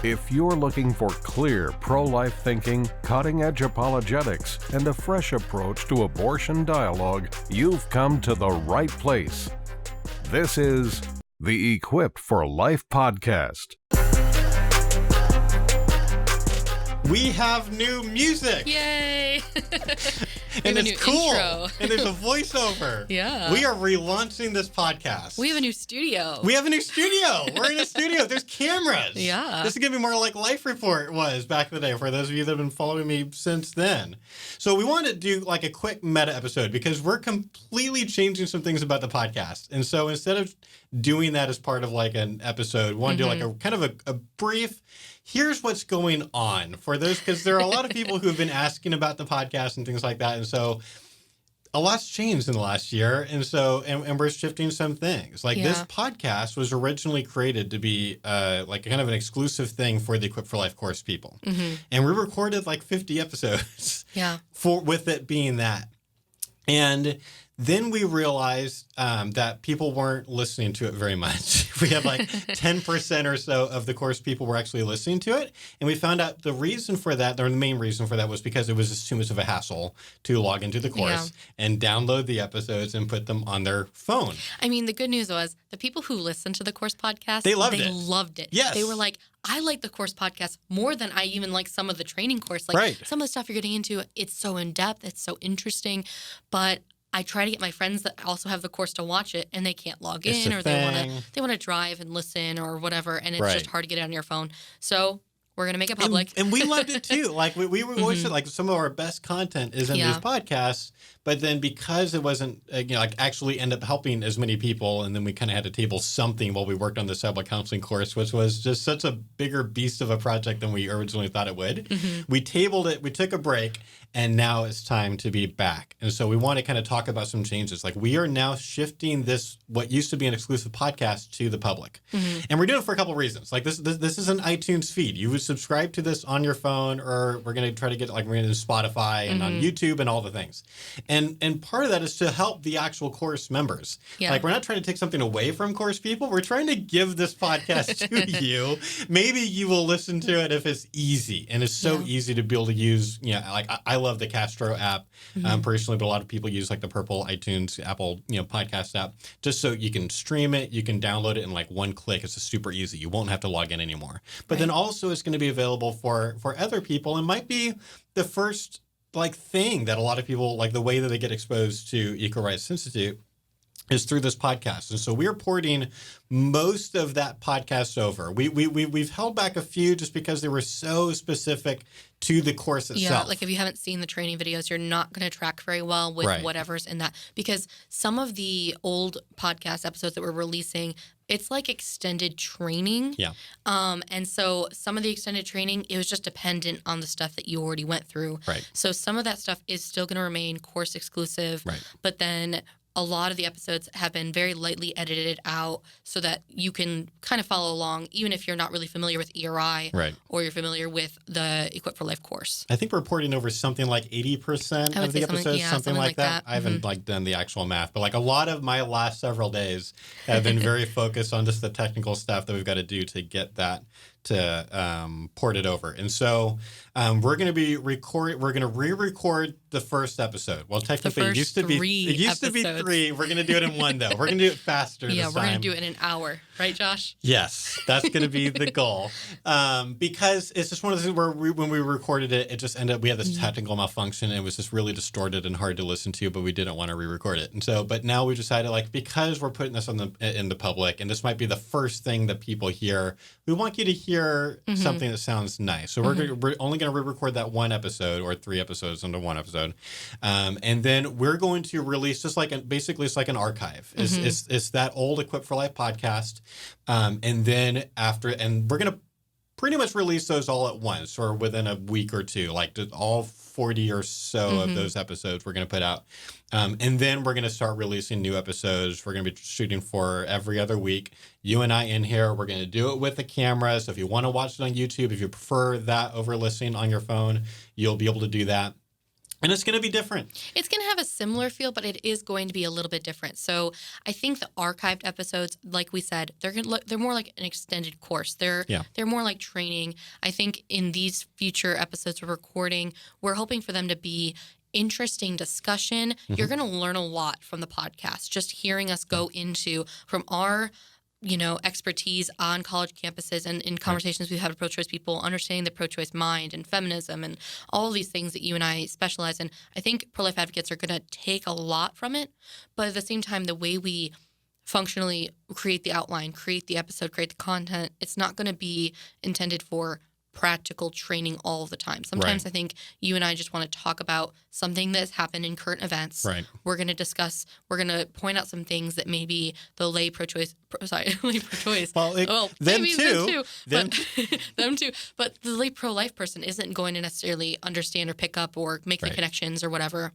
If you're looking for clear pro-life thinking, cutting-edge apologetics, and a fresh approach to abortion dialogue, you've come to the right place. This is the Equipped for Life podcast. We have new music. Yay! And it's cool. Intro. And there's a voiceover. Yeah. We are relaunching this podcast. We have a new studio. We're in a studio. There's cameras. Yeah. This is going to be more like Life Report was back in the day for those of you that have been following me since then. So we wanted to do like a quick meta episode because we're completely changing some things about the podcast. And so instead of doing that as part of like an episode, we want to do like a kind of a brief, here's what's going on for those, because there are a lot of people who have been asking about the podcast and things like that. And so a lot's changed in the last year. And so, and we're shifting some things. Like this podcast was originally created to be like kind of an exclusive thing for the Equipped for Life course people. And we recorded like 50 episodes with it being that. And then we realized that people weren't listening to it very much. We had like 10% or so of the course people were actually listening to it. And we found out the reason for that, or the main reason for that, was because it was just too much of a hassle to log into the course and download the episodes and put them on their phone. I mean, the good news was the people who listened to the course podcast, they loved it. Yes. They were like, I like the course podcast more than I even like some of the training course. Like some of the stuff you're getting into, it's so in-depth, it's so interesting. But I try to get my friends that also have the course to watch it, and they can't log in, or they want to drive and listen or whatever, and it's just hard to get it on your phone. So we're going to make it public. And we loved it too. Like we were always like some of our best content is in these podcasts, but then because it wasn't like actually end up helping as many people, and then we kind of had to table something while we worked on the Sidewalk counseling course, which was just such a bigger beast of a project than we originally thought it would. We tabled it, we took a break, and now it's time to be back. And so we want to kind of talk about some changes. Like we are now shifting this, what used to be an exclusive podcast, to the public. And we're doing it for a couple of reasons. Like this is an iTunes feed. You would subscribe to this on your phone, or we're going to try to get like we're going to Spotify and on YouTube and all the things. And part of that is to help the actual course members. Like we're not trying to take something away from course people. We're trying to give this podcast to you. Maybe you will listen to it if it's easy. And it's so easy to be able to use. Like I love the Castro app personally, but a lot of people use like the purple iTunes Apple podcast app, just so you can stream it, you can download it in like one click. It's just super easy. You won't have to log in anymore. But then also it's going to be available for other people, and might be the first like thing that a lot of people, like the way that they get exposed to Equal Rights Institute is through this podcast. And so we're porting most of that podcast over. We've held back a few just because they were so specific to the course itself. Yeah, like if you haven't seen the training videos, you're not going to track very well with whatever's in that. Because some of the old podcast episodes that we're releasing, it's like extended training. Yeah. And so some of the extended training, it was just dependent on the stuff that you already went through. Right. So some of that stuff is still going to remain course exclusive. Right. But then a lot of the episodes have been very lightly edited out so that you can kind of follow along, even if you're not really familiar with ERI or you're familiar with the Equipped for Life course. I think we're porting over something like 80% of the episodes, something like that. I haven't like done the actual math, but like a lot of my last several days have been very focused on just the technical stuff that we've got to do to get that to port it over. And so we're going to be we're going to re-record the first episode. Well, technically it used to be 3. We're going to do it in one though. We're going to do it faster this time. We're going to do it in an hour. Right, Josh? Yes, that's going to be the goal. Because it's just one of those things where when we recorded it, it just ended up, we had this technical malfunction, and it was just really distorted and hard to listen to, but we didn't want to re-record it. And so, but now we decided, like, because we're putting this in the public, and this might be the first thing that people hear, we want you to hear something that sounds nice. So we're only going to re-record that one episode, or 3 episodes into one episode. And then we're going to release just like, basically it's like an archive. It's that old Equipped for Life podcast. And then we're going to pretty much release those all at once or within a week or two, like all 40 or so of those episodes we're going to put out. And then we're going to start releasing new episodes. We're going to be shooting for every other week. You and I in here, we're going to do it with the camera. So if you want to watch it on YouTube, if you prefer that over listening on your phone, you'll be able to do that. And it's going to be different. It's going to have a similar feel, but it is going to be a little bit different. So I think the archived episodes, like we said, they're more like an extended course. They're more like training. I think in these future episodes we're recording, we're hoping for them to be interesting discussion. You're going to learn a lot from the podcast, just hearing us go into from our expertise on college campuses and in conversations we've had with pro-choice people, understanding the pro-choice mind and feminism and all these things that you and I specialize in. I think pro-life advocates are going to take a lot from it, but at the same time, the way we functionally create the outline, create the episode, create the content, it's not going to be intended for practical training all the time. Sometimes I think you and I just want to talk about something that's happened in current events. Right. We're going to point out some things that maybe the lay pro-choice. Well, them too. Them too. But the lay pro-life person isn't going to necessarily understand or pick up or make the connections or whatever,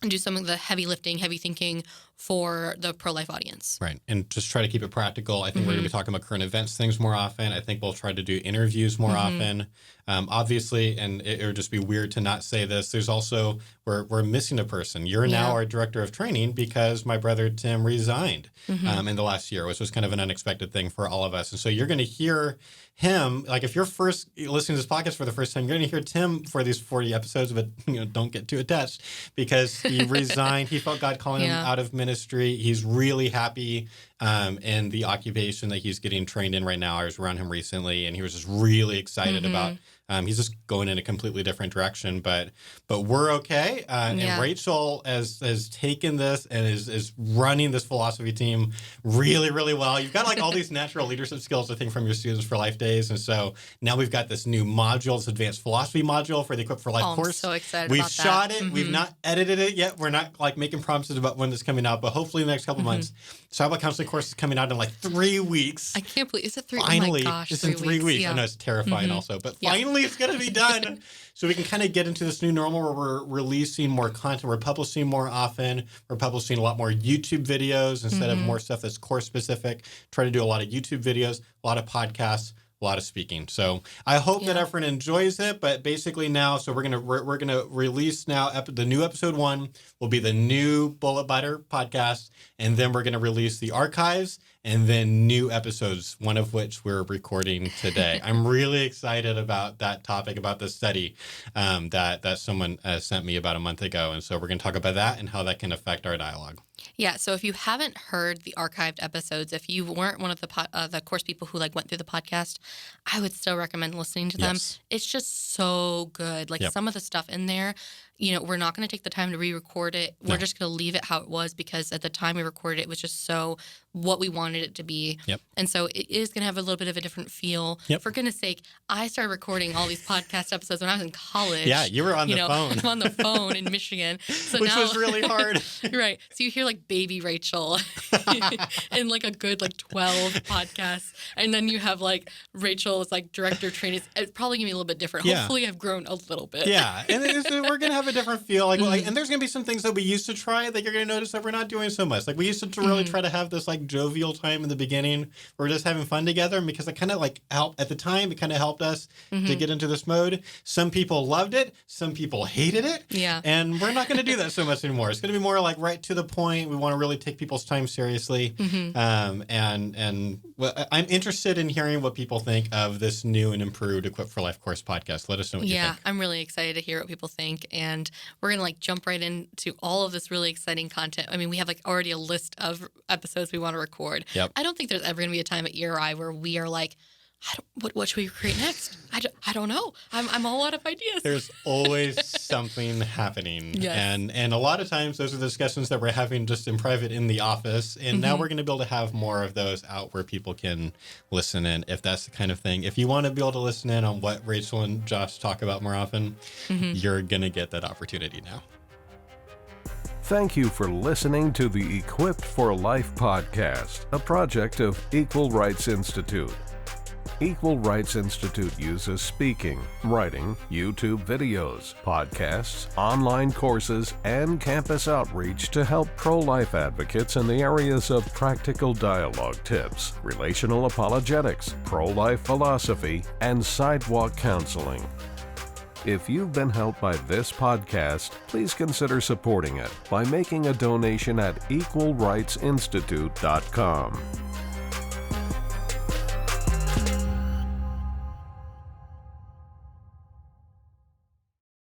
and do some of the heavy lifting, heavy thinking for the pro-life audience. Right. And just try to keep it practical. I think we're going to be talking about current events things more often. I think we'll try to do interviews more often. Obviously, and it would just be weird to not say this, there's also, we're missing a person. You're now our director of training because my brother Tim resigned in the last year, which was kind of an unexpected thing for all of us. And so you're going to hear him, like if you're first listening to this podcast for the first time, you're going to hear Tim for these 40 episodes, but don't get too attached because he resigned. He felt God calling him out of ministry. He's really happy in the occupation that he's getting trained in right now. I was around him recently, and he was just really excited about. He's just going in a completely different direction, but we're okay. And Rachel has taken this and is running this philosophy team really, really well. You've got like all these natural leadership skills, I think, from your Students for Life days, and so now we've got this new module, this advanced philosophy module for the Equipped for Life course. I'm so excited We've about that. shot it. We've not edited it yet. We're not like making promises about when it's coming out, but hopefully in the next couple months. Sidewalk Counseling course is coming out in like 3 weeks. I can't believe, is it 3? Finally, oh my gosh, it's in 3 weeks. Yeah. I know it's terrifying also, but finally it's going to be done. So we can kind of get into this new normal where we're releasing more content. We're publishing more often. We're publishing a lot more YouTube videos instead of more stuff that's course specific. Try to do a lot of YouTube videos, a lot of podcasts, a lot of speaking. So I hope that everyone enjoys it. But basically now, so we're gonna release now. The new episode 1 will be the new Bullet Biter podcast, and then we're gonna release the archives and then new episodes, one of which we're recording today. I'm really excited about that topic, about the study that someone sent me about a month ago, and so we're gonna talk about that and how that can affect our dialogue. Yeah, so if you haven't heard the archived episodes, if you weren't one of the course people who went through the podcast, I would still recommend listening to them. Yes. It's just so good. Some of the stuff in there, we're not going to take the time to re-record it. We're just going to leave it how it was because at the time we recorded it, it was just so what we wanted it to be. Yep. And so it is going to have a little bit of a different feel. Yep. For goodness sake, I started recording all these podcast episodes when I was in college. Yeah, you were on the phone. I'm on the phone in Michigan. So Which was really hard. Right. So you hear baby Rachel in a good 12 podcasts. And then you have Rachel as director training. It's probably going to be a little bit different. Yeah. Hopefully I've grown a little bit. Yeah. And we're going to have a different feel. And there's going to be some things that we used to try that you're going to notice that we're not doing so much. We used to really try to have this jovial time in the beginning where we're just having fun together. And because it kind of helped at the time, it kind of helped us to get into this mode. Some people loved it. Some people hated it. Yeah. And we're not going to do that so much anymore. It's going to be more right to the point. We want to really take people's time seriously. And I'm interested in hearing what people think of this new and improved Equipped for Life course podcast. Let us know what you think. Yeah, I'm really excited to hear what people think. And we're going to jump right into all of this really exciting content. I mean, we have already a list of episodes we want to record. Yep. I don't think there's ever going to be a time at ERI where we are what should we create next? I don't know. I'm all out of ideas. There's always something happening. Yes. And a lot of times those are the discussions that we're having just in private in the office. And now we're going to be able to have more of those out where people can listen in if that's the kind of thing. If you want to be able to listen in on what Rachel and Josh talk about more often, you're going to get that opportunity now. Thank you for listening to the Equipped for Life podcast, a project of Equal Rights Institute. Equal Rights Institute uses speaking, writing, YouTube videos, podcasts, online courses, and campus outreach to help pro-life advocates in the areas of practical dialogue tips, relational apologetics, pro-life philosophy, and sidewalk counseling. If you've been helped by this podcast, please consider supporting it by making a donation at equalrightsinstitute.com.